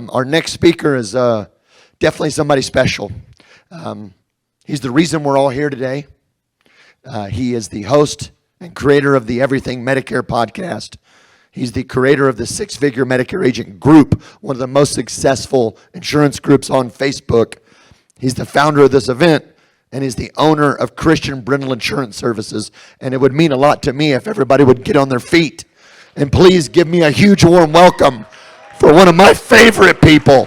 Our next speaker is definitely somebody special. He's the reason we're all here today. He is the host and creator of the Everything Medicare Podcast. He's the creator of the Six Figure Medicare Agent Group, one of the most successful insurance groups on Facebook. He's the founder of this event, and he's the owner of Christian Brindle Insurance Services. And it would mean a lot to me if everybody would get on their feet. And please give me a huge warm welcome for one of my favorite people,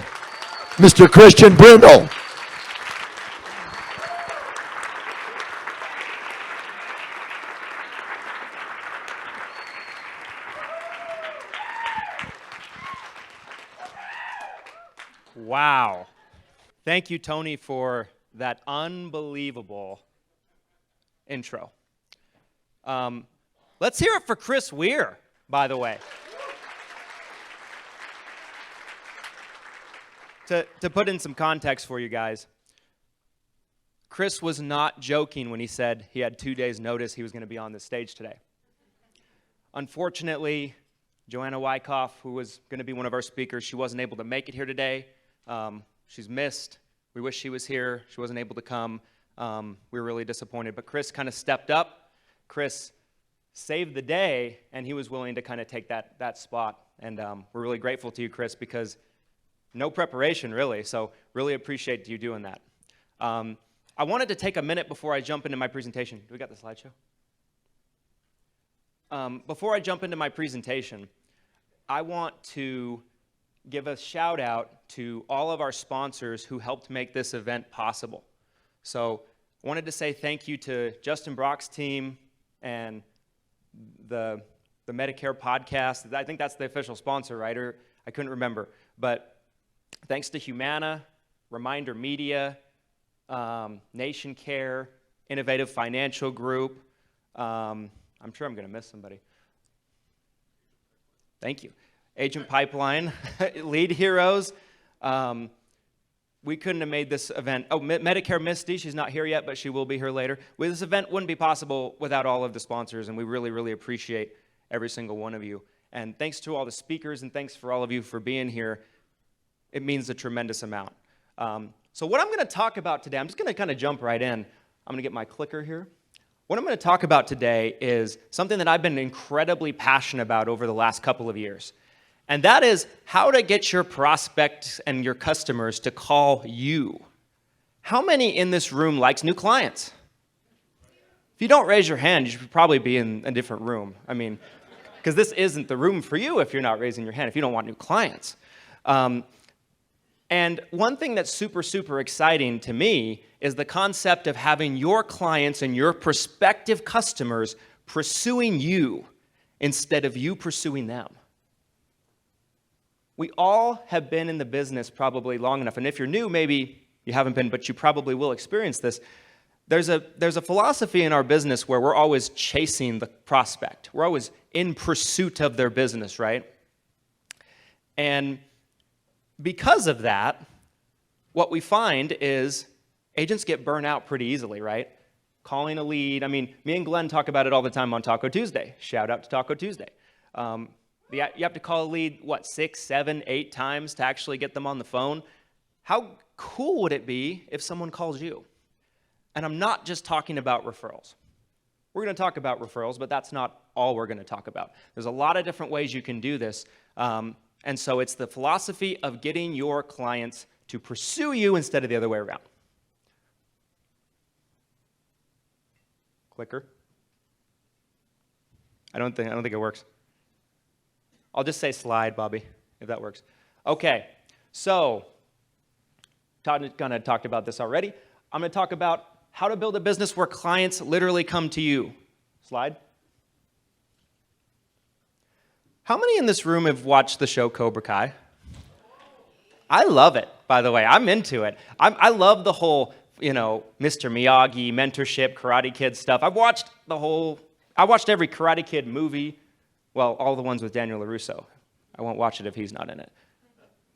Mr. Christian Brindle. Wow. Thank you, Tony, for that unbelievable intro. Let's hear it for Chris Weir, by the way. To put in some context for you guys, Chris was not joking when he said he had 2 days' notice he was going to be on this stage today. Unfortunately, Joanna Wyckoff, who was going to be one of our speakers, she wasn't able to make it here today. She's missed. We wish she was here. She wasn't able to come. We were really disappointed. But Chris kind of stepped up. Chris saved the day, and he was willing to kind of take that spot. And we're really grateful to you, Chris, because no preparation, really. So really appreciate you doing that. I wanted to take a minute before I jump into my presentation. Do we got the slideshow? Before I jump into my presentation, I want to give a shout out to all of our sponsors who helped make this event possible. So I wanted to say thank you to Justin Brock's team and the Medicare Podcast. I think that's the official sponsor, right? Or I couldn't remember. But thanks to Humana, Reminder Media, Nation Care, Innovative Financial Group. I'm sure I'm going to miss somebody. Thank you. Agent Pipeline, Lead Heroes. We couldn't have made this event. Oh, Medicare Misty, she's not here yet, but she will be here later. This event wouldn't be possible without all of the sponsors, and we really, really appreciate every single one of you. And thanks to all the speakers, and thanks for all of you for being here. It means a tremendous amount. So what I'm going to talk about today, I'm just going to kind of jump right in. I'm going to get my clicker here. What I'm going to talk about today is something that I've been incredibly passionate about over the last couple of years. And that is how to get your prospects and your customers to call you. How many in this room likes new clients? If you don't raise your hand, you should probably be in a different room. I mean, because this isn't the room for you if you're not raising your hand, if you don't want new clients. And one thing that's super, super exciting to me is the concept of having your clients and your prospective customers pursuing you instead of you pursuing them. We all have been in the business probably long enough, and if you're new, maybe you haven't been, but you probably will experience this. There's a philosophy in our business where we're always chasing the prospect. We're always in pursuit of their business, right? And because of that, what we find is agents get burnt out pretty easily, right? Calling a lead. I mean, me and Glenn talk about it all the time on Taco Tuesday. Shout out to Taco Tuesday. You have to call a lead, 6, 7, 8 times to actually get them on the phone. How cool would it be if someone calls you? And I'm not just talking about referrals. We're going to talk about referrals, but that's not all we're going to talk about. There's a lot of different ways you can do this. And so it's the philosophy of getting your clients to pursue you instead of the other way around. Clicker. I don't think it works. I'll just say slide, Bobby, if that works. Okay, so Todd kind of talked about this already. I'm going to talk about how to build a business where clients literally come to you. Slide. How many in this room have watched the show Cobra Kai? I love it, by the way. I'm into it. I love the whole, Mr. Miyagi, mentorship, Karate Kid stuff. I watched every Karate Kid movie. Well, all the ones with Daniel LaRusso. I won't watch it if he's not in it.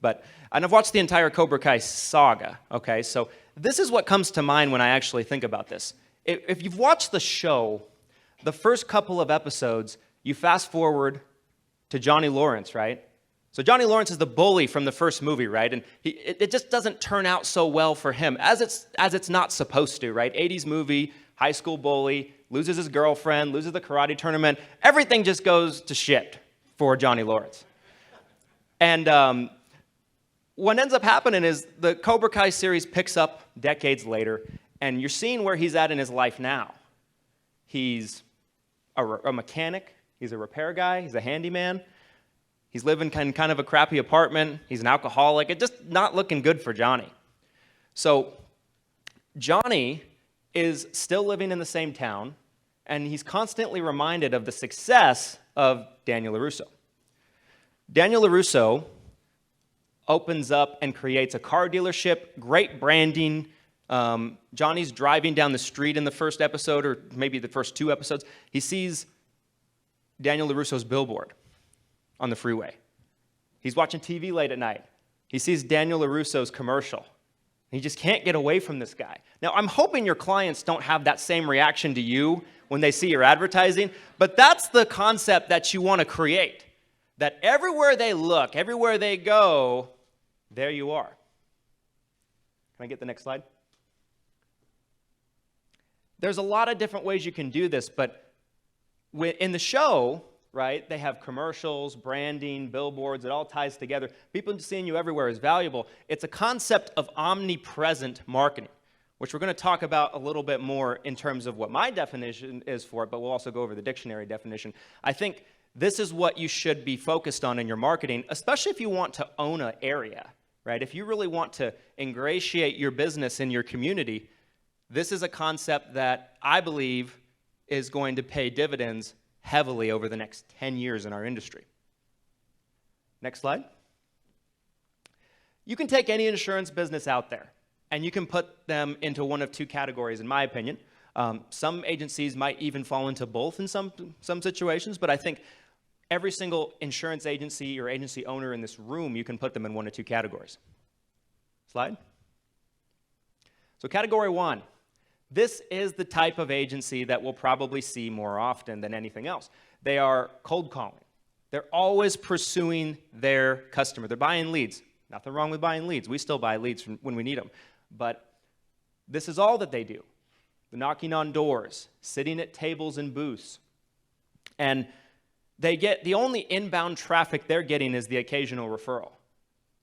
And I've watched the entire Cobra Kai saga, okay? So this is what comes to mind when I actually think about this. If you've watched the show, the first couple of episodes, you fast forward to Johnny Lawrence, right? So Johnny Lawrence is the bully from the first movie, right? And it just doesn't turn out so well for him, as it's not supposed to, right? 80s movie, high school bully, loses his girlfriend, loses the karate tournament. Everything just goes to shit for Johnny Lawrence. And what ends up happening is the Cobra Kai series picks up decades later, and you're seeing where he's at in his life now. He's a mechanic. He's a repair guy. He's a handyman. He's living kind of a crappy apartment. He's an alcoholic. It's just not looking good for Johnny. So Johnny is still living in the same town, and he's constantly reminded of the success of Daniel LaRusso. Daniel LaRusso opens up and creates a car dealership, great branding. Johnny's driving down the street in the first episode, or maybe the first 2 episodes. He sees Daniel LaRusso's billboard on the freeway. He's watching TV late at night. He sees Daniel LaRusso's commercial. He just can't get away from this guy. Now, I'm hoping your clients don't have that same reaction to you when they see your advertising, but that's the concept that you want to create. That everywhere they look, everywhere they go, there you are. Can I get the next slide? There's a lot of different ways you can do this, but in the show, right, they have commercials, branding, billboards, it all ties together. People seeing you everywhere is valuable. It's a concept of omnipresent marketing, which we're going to talk about a little bit more in terms of what my definition is for it, but we'll also go over the dictionary definition. I think this is what you should be focused on in your marketing, especially if you want to own an area, right? If you really want to ingratiate your business in your community, this is a concept that I believe is going to pay dividends heavily over the next 10 years in our industry. Next slide. You can take any insurance business out there, and you can put them into one of 2 categories, in my opinion. Some agencies might even fall into both in some situations, but I think every single insurance agency or agency owner in this room, you can put them in 1 or 2 categories. Slide. So category 1. This is the type of agency that we'll probably see more often than anything else. They are cold calling. They're always pursuing their customer. They're buying leads. Nothing wrong with buying leads. We still buy leads when we need them. But this is all that they do. They're knocking on doors, sitting at tables and booths. And the only inbound traffic they're getting is the occasional referral,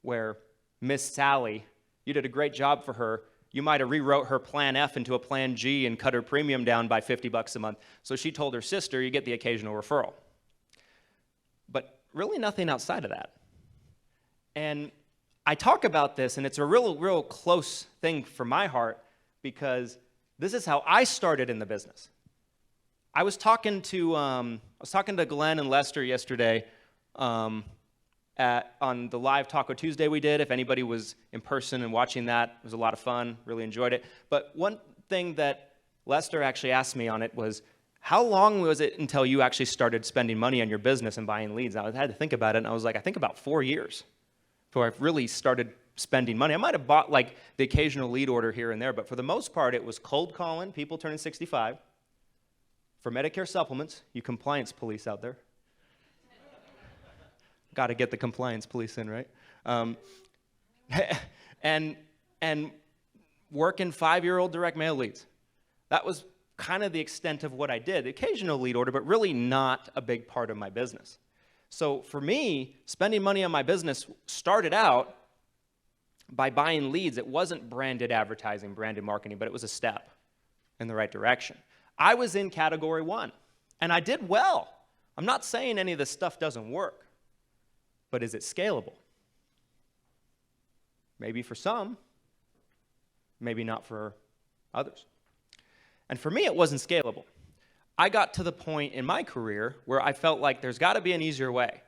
where Miss Sally, you did a great job for her. You might have rewrote her Plan F into a Plan G and cut her premium down by $50 a month. So she told her sister, you get the occasional referral. But really nothing outside of that. And I talk about this, and it's a real close thing for my heart, because this is how I started in the business. I was talking to Glenn and Lester yesterday on the live Taco Tuesday we did. If anybody was in person and watching that, it was a lot of fun, really enjoyed it. But one thing that Lester actually asked me on it was, how long was it until you actually started spending money on your business and buying leads? I had to think about it, and I was like, I think about 4 years before I really started spending money. I might have bought like the occasional lead order here and there, but for the most part, it was cold calling, people turning 65. For Medicare supplements, you compliance police out there. Got to get the compliance police in, right? And working 5-year-old direct mail leads. That was kind of the extent of what I did. Occasional lead order, but really not a big part of my business. So for me, spending money on my business started out by buying leads. It wasn't branded advertising, branded marketing, but it was a step in the right direction. I was in category 1, and I did well. I'm not saying any of this stuff doesn't work. But is it scalable? Maybe for some, maybe not for others. And for me, it wasn't scalable. I got to the point in my career where I felt like there's got to be an easier way.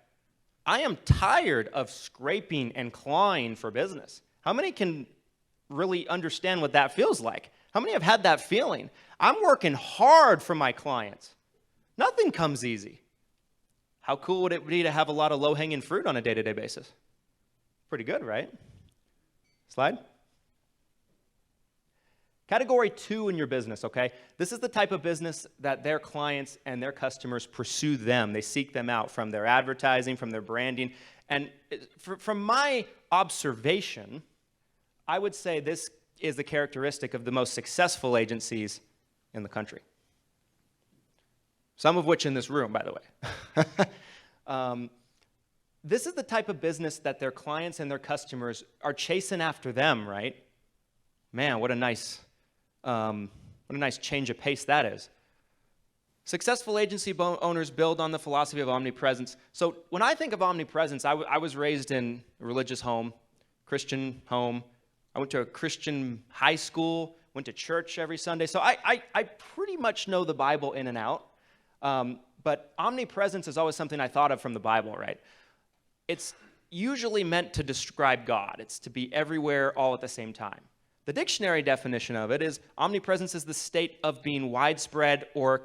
I am tired of scraping and clawing for business. How many can really understand what that feels like? How many have had that feeling? I'm working hard for my clients. Nothing comes easy. How cool would it be to have a lot of low-hanging fruit on a day-to-day basis? Pretty good, right? Slide. Category 2 in your business, okay? This is the type of business that their clients and their customers pursue them. They seek them out from their advertising, from their branding, And from my observation, I would say this is the characteristic of the most successful agencies in the country. Some of which in this room, by the way. This is the type of business that their clients and their customers are chasing after them, right? Man, what a nice change of pace that is. Successful agency owners build on the philosophy of omnipresence. So when I think of omnipresence, I was raised in a religious home, Christian home. I went to a Christian high school, went to church every Sunday. So I pretty much know the Bible in and out. But omnipresence is always something I thought of from the Bible, right? It's usually meant to describe God. It's to be everywhere all at the same time. The dictionary definition of it is omnipresence is the state of being widespread or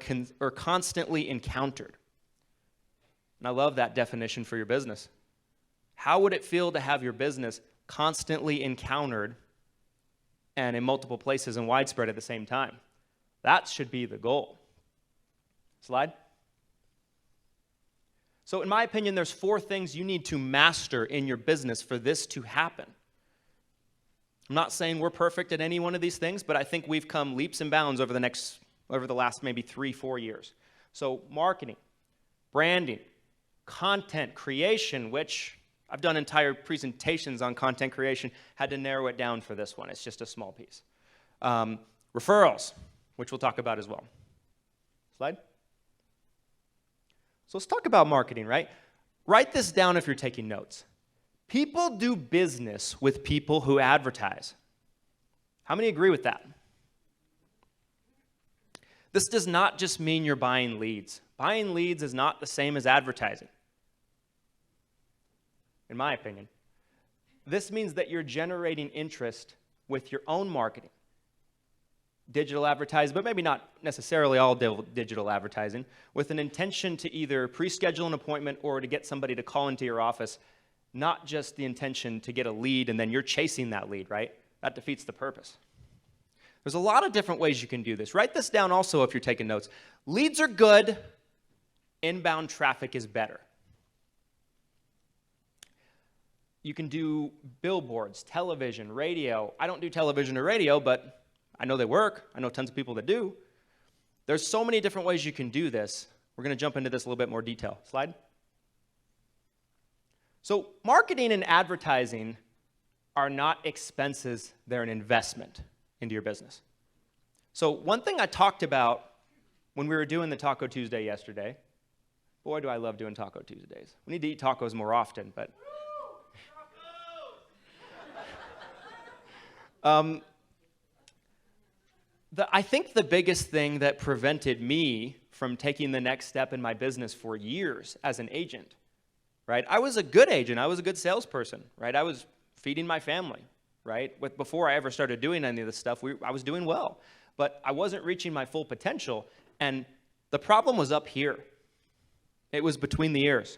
constantly encountered. And I love that definition for your business. How would it feel to have your business constantly encountered and in multiple places and widespread at the same time? That should be the goal. Slide. So in my opinion, there's 4 things you need to master in your business for this to happen. I'm not saying we're perfect at any one of these things, but I think we've come leaps and bounds over the last maybe 3-4 years. So marketing, branding, content creation, which I've done entire presentations on content creation, had to narrow it down for this one. It's just a small piece. Referrals, which we'll talk about as well. Slide. So let's talk about marketing, right? Write this down if you're taking notes. People do business with people who advertise. How many agree with that? This does not just mean you're buying leads. Buying leads is not the same as advertising, in my opinion. This means that you're generating interest with your own marketing. Digital advertising, but maybe not necessarily all digital advertising, with an intention to either pre-schedule an appointment or to get somebody to call into your office. Not just the intention to get a lead and then you're chasing that lead, right? That defeats the purpose. There's a lot of different ways you can do this. Write this down also if you're taking notes. Leads are good. Inbound traffic is better. You can do billboards, television, radio. I don't do television or radio, but I know they work. I know tons of people that do. There's so many different ways you can do this. We're going to jump into this a little bit more detail. Slide. So marketing and advertising are not expenses, they're an investment into your business. So one thing I talked about when we were doing the Taco Tuesday yesterday, boy, do I love doing Taco Tuesdays. We need to eat tacos more often, but... I think the biggest thing that prevented me from taking the next step in my business for years as an agent, right? I was a good agent. I was a good salesperson, right? I was feeding my family, right? Before I ever started doing any of this stuff, I was doing well. But I wasn't reaching my full potential, and the problem was up here. It was between the ears.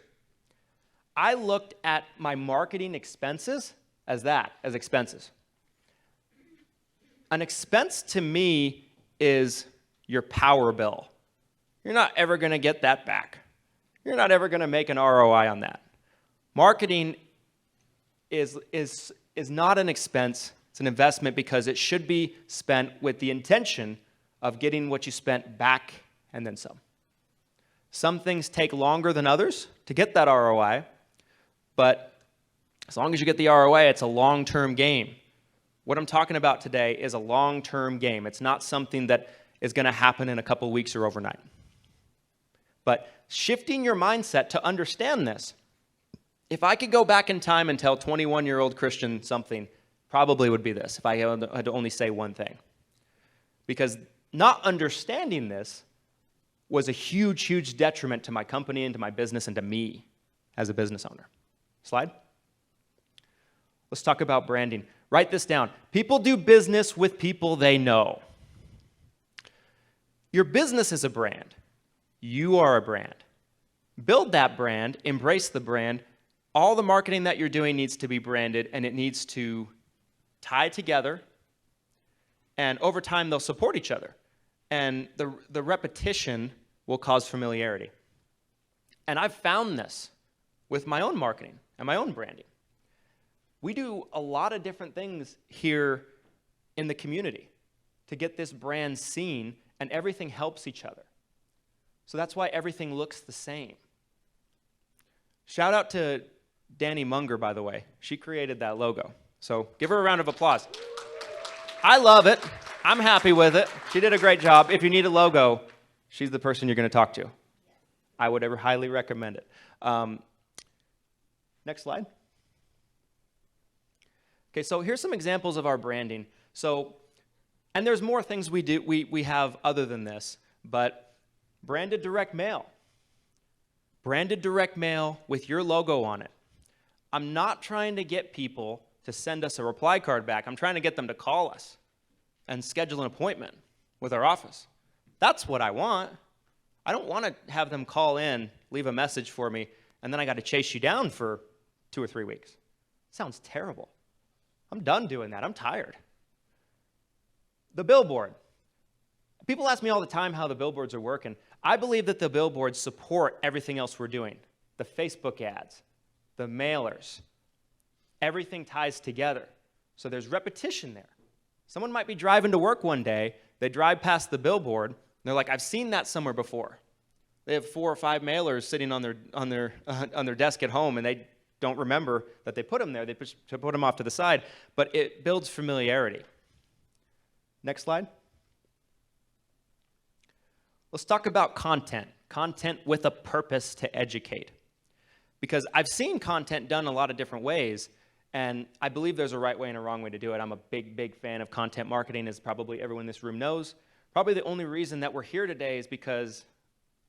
I looked at my marketing expenses as expenses. An expense to me is your power bill. You're not ever going to get that back. You're not ever going to make an ROI on that. Marketing is not an expense, it's an investment because it should be spent with the intention of getting what you spent back and then some. Some things take longer than others to get that ROI, but as long as you get the ROI, it's a long-term game. What I'm talking about today is a long-term game. It's not something that is going to happen in a couple weeks or overnight. But shifting your mindset to understand this, if I could go back in time and tell 21-year-old Christian something, probably would be this, if I had to only say one thing. Because not understanding this was a huge, huge detriment to my company and to my business and to me as a business owner. Slide. Let's talk about branding. Write this down. People do business with people they know. Your business is a brand. You are a brand. Build that brand, embrace the brand. All the marketing that you're doing needs to be branded, and it needs to tie together, and over time they'll support each other. And the repetition will cause familiarity. And I've found this with my own marketing. and my own branding. We do a lot of different things here in the community to get this brand seen, and everything helps each other. So that's why everything looks the same. Shout out to Danny Munger, by the way. She created that logo. So give her a round of applause. I love it. I'm happy with it. She did a great job. If you need a logo, she's the person you're going to talk to. I would ever highly recommend it. Next slide. Okay, so here's some examples of our branding. So, and there's more things we have other than this, but branded direct mail. Branded direct mail with your logo on it. I'm not trying to get people to send us a reply card back. I'm trying to get them to call us and schedule an appointment with our office. That's what I want. I don't want to have them call in, leave a message for me, and then I got to chase you down for 2 or 3 weeks. Sounds terrible. I'm done doing that. I'm tired. The billboard. People ask me all the time how the billboards are working. I believe that the billboards support everything else we're doing. The Facebook ads, the mailers, everything ties together. So there's repetition there. Someone might be driving to work one day, they drive past the billboard, and they're like, I've seen that somewhere before. They have 4 or 5 mailers sitting on their desk at home, and they don't remember that they put them there. They put them off to the side, but it builds familiarity. Next slide. Let's talk about content. Content with a purpose to educate. Because I've seen content done a lot of different ways, and I believe there's a right way and a wrong way to do it. I'm a big, big fan of content marketing, as probably everyone in this room knows. Probably the only reason that we're here today is because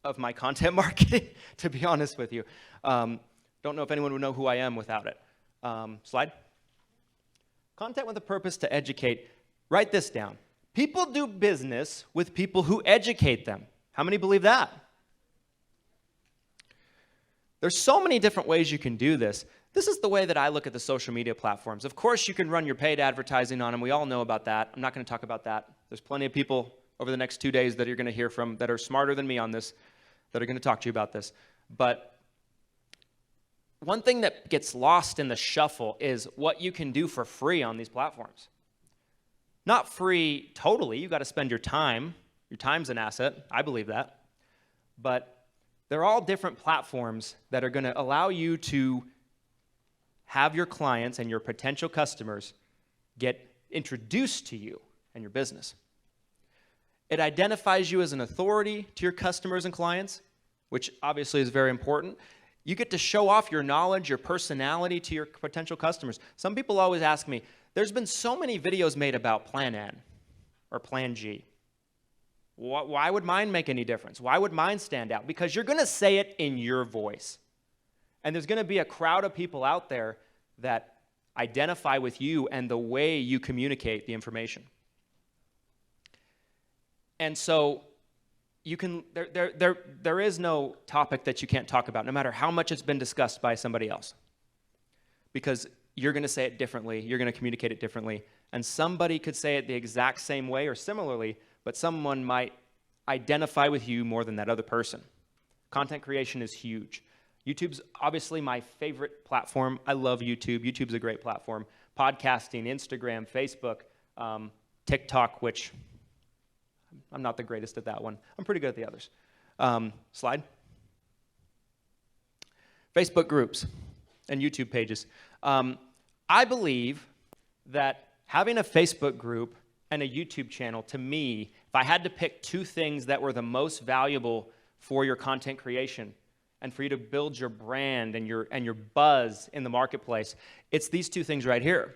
of my content marketing, to be honest with you. Don't know if anyone would know who I am without it. Slide. Content with a purpose to educate. Write this down. People do business with people who educate them. How many believe that? There's so many different ways you can do this. This is the way that I look at the social media platforms. Of course, you can run your paid advertising on them. We all know about that. I'm not going to talk about that. There's plenty of people over the next 2 days that you're going to hear from that are smarter than me on this, that are going to talk to you about this. But one thing that gets lost in the shuffle is what you can do for free on these platforms. Not free totally. You got to spend your time. Your time's an asset. I believe that. But they're all different platforms that are going to allow you to have your clients and your potential customers get introduced to you and your business. It identifies you as an authority to your customers and clients, which obviously is very important. You get to show off your knowledge, your personality to your potential customers. Some people always ask me, there's been so many videos made about Plan N or Plan G. Why would mine make any difference? Why would mine stand out? Because you're going to say it in your voice. And there's going to be a crowd of people out there that identify with you and the way you communicate the information. And so you can there is no topic that you can't talk about, no matter how much it's been discussed by somebody else. Because you're going to say it differently, you're going to communicate it differently, and somebody could say it the exact same way or similarly, but someone might identify with you more than that other person. Content creation is huge. YouTube's obviously my favorite platform. I love YouTube. YouTube's a great platform. Podcasting, Instagram, Facebook, TikTok, which I'm not the greatest at that one. I'm pretty good at the others. Slide. Facebook groups and YouTube pages. I believe that having a Facebook group and a YouTube channel, to me, if I had to pick 2 things that were the most valuable for your content creation and for you to build your brand and your buzz in the marketplace, it's these 2 things right here.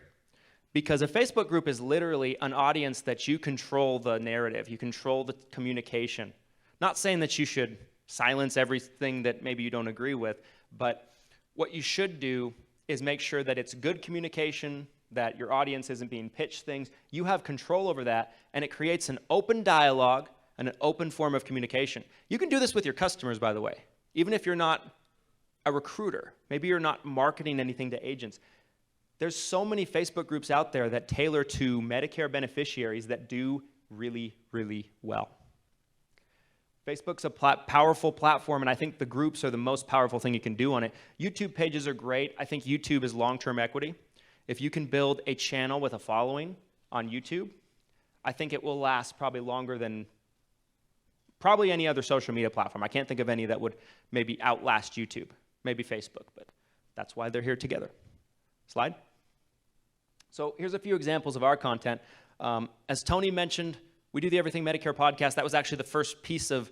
Because a Facebook group is literally an audience that you control the narrative, you control the communication. Not saying that you should silence everything that maybe you don't agree with, but what you should do is make sure that it's good communication, that your audience isn't being pitched things. You have control over that, and it creates an open dialogue and an open form of communication. You can do this with your customers, by the way, even if you're not a recruiter. Maybe you're not marketing anything to agents. There's so many Facebook groups out there that tailor to Medicare beneficiaries that do really, really well. Facebook's a powerful platform, and I think the groups are the most powerful thing you can do on it. YouTube pages are great. I think YouTube is long-term equity. If you can build a channel with a following on YouTube, I think it will last probably longer than probably any other social media platform. I can't think of any that would maybe outlast YouTube, maybe Facebook, but that's why they're here together. Slide. So here's a few examples of our content. As Tony mentioned, we do the Everything Medicare podcast. That was actually the first piece of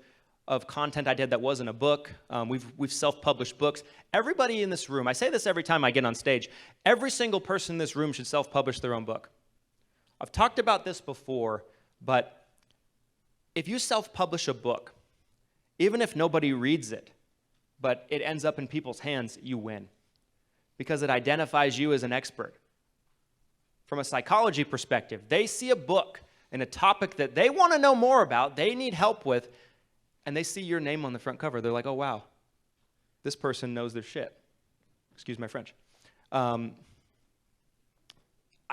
content I did that wasn't a book. We've self-published books. Everybody in this room, I say this every time I get on stage, every single person in this room should self-publish their own book. I've talked about this before, but if you self-publish a book, even if nobody reads it, but it ends up in people's hands, you win. Because it identifies you as an expert. From a psychology perspective, they see a book and a topic that they want to know more about, they need help with, and they see your name on the front cover. They're like, oh, wow, this person knows their shit. Excuse my French. I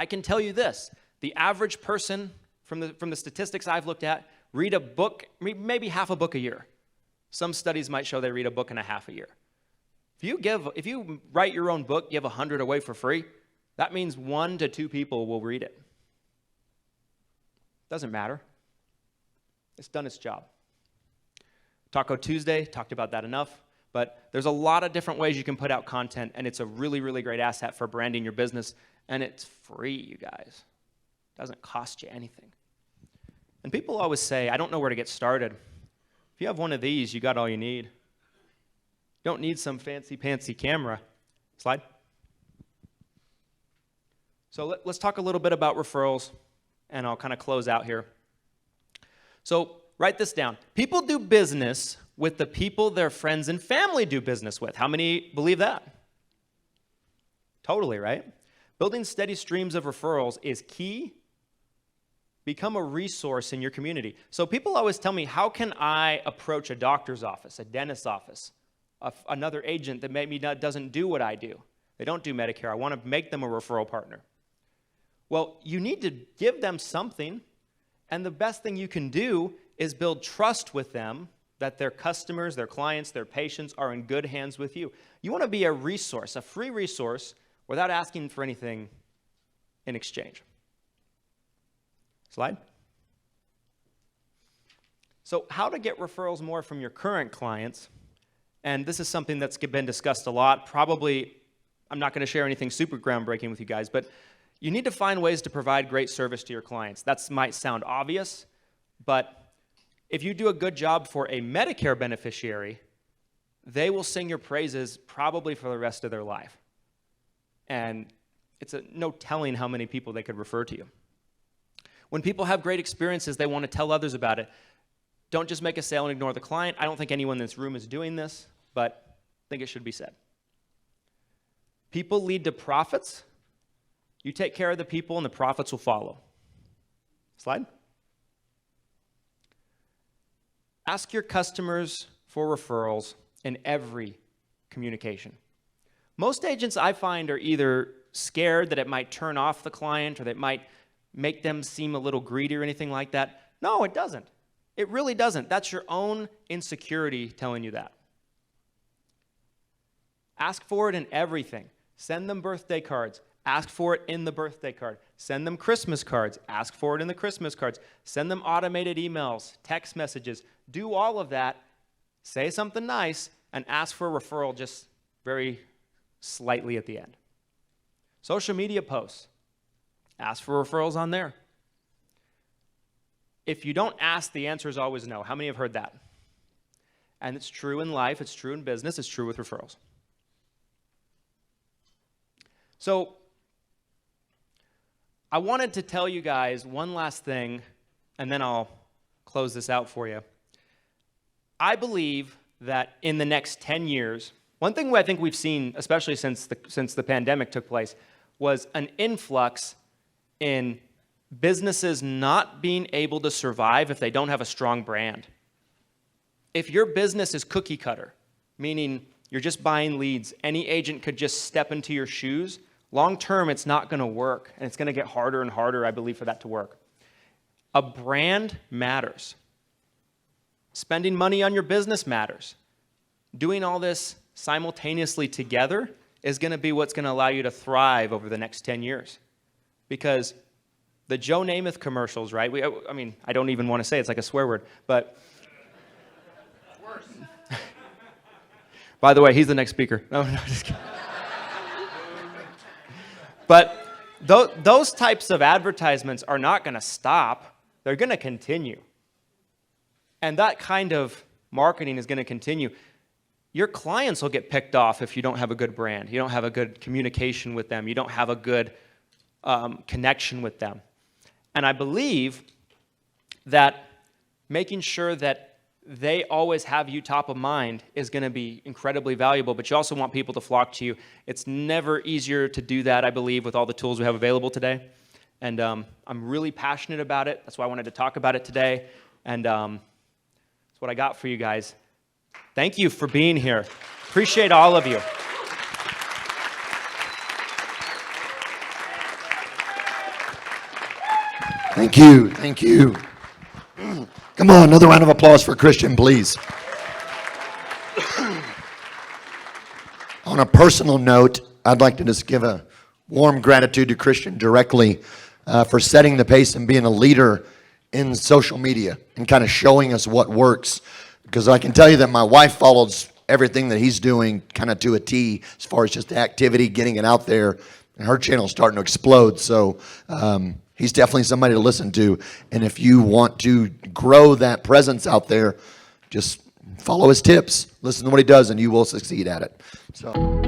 can tell you this. The average person, from the statistics I've looked at, read a book, maybe half a book a year. Some studies might show they read a book and a half a year. If you write your own book, give 100 away for free, that means 1 to 2 people will read it. Doesn't matter. It's done its job. Taco Tuesday, talked about that enough, but there's a lot of different ways you can put out content, and it's a really, really great asset for branding your business, and it's free, you guys. It doesn't cost you anything. And people always say, I don't know where to get started. If you have one of these, you got all you need. You don't need some fancy-pantsy camera. Slide. So let's talk a little bit about referrals, and I'll kind of close out here. So write this down. People do business with the people their friends and family do business with. How many believe that? Totally, right? Building steady streams of referrals is key. Become a resource in your community. So people always tell me, how can I approach a doctor's office, a dentist's office, another agent that maybe doesn't do what I do? They don't do Medicare. I want to make them a referral partner. Well, you need to give them something, and the best thing you can do is build trust with them that their customers, their clients, their patients are in good hands with you. You want to be a resource, a free resource, without asking for anything in exchange. Slide. So how to get referrals more from your current clients, and this is something that's been discussed a lot. Probably, I'm not going to share anything super groundbreaking with you guys, but you need to find ways to provide great service to your clients. That might sound obvious, but if you do a good job for a Medicare beneficiary, they will sing your praises probably for the rest of their life. And it's no telling how many people they could refer to you. When people have great experiences, they want to tell others about it. Don't just make a sale and ignore the client. I don't think anyone in this room is doing this, but I think it should be said. People lead to profits. You take care of the people, and the profits will follow. Slide. Ask your customers for referrals in every communication. Most agents I find are either scared that it might turn off the client or that it might make them seem a little greedy or anything like that. No, it doesn't. It really doesn't. That's your own insecurity telling you that. Ask for it in everything. Send them birthday cards. Ask for it in the birthday card. Send them Christmas cards. Ask for it in the Christmas cards. Send them automated emails, text messages. Do all of that. Say something nice and ask for a referral just very slightly at the end. Social media posts. Ask for referrals on there. If you don't ask, the answer is always no. How many have heard that? And it's true in life. It's true in business. It's true with referrals. So I wanted to tell you guys one last thing, and then I'll close this out for you. I believe that in the next 10 years, one thing I think we've seen, especially since the pandemic took place, was an influx in businesses not being able to survive if they don't have a strong brand. If your business is cookie cutter, meaning you're just buying leads, any agent could just step into your shoes, long term it's not going to work, and it's going to get harder and harder, I believe, for that to work. A brand matters. Spending money on your business matters. Doing all this simultaneously together is going to be what's going to allow you to thrive over the next 10 years. Because the Joe Namath commercials, right? I mean, I don't even want to say it's like a swear word, but worse. By the way, he's the next speaker. No, just kidding. But those types of advertisements are not going to stop. They're going to continue. And that kind of marketing is going to continue. Your clients will get picked off if you don't have a good brand. You don't have a good communication with them. You don't have a good connection with them. And I believe that making sure that they always have you top of mind is going to be incredibly valuable, but you also want people to flock to you. It's never easier to do that, I believe, with all the tools we have available today. And I'm really passionate about it. That's why I wanted to talk about it today. And that's what I got for you guys. Thank you for being here. Appreciate all of you. Thank you. Thank you. Come on, another round of applause for Christian, please. On a personal note, I'd like to just give a warm gratitude to Christian directly for setting the pace and being a leader in social media and kind of showing us what works. Because I can tell you that my wife follows everything that he's doing kind of to a T as far as just the activity, getting it out there, and her channel's starting to explode. So he's definitely somebody to listen to. And if you want to grow that presence out there, just follow his tips, listen to what he does, and you will succeed at it. So.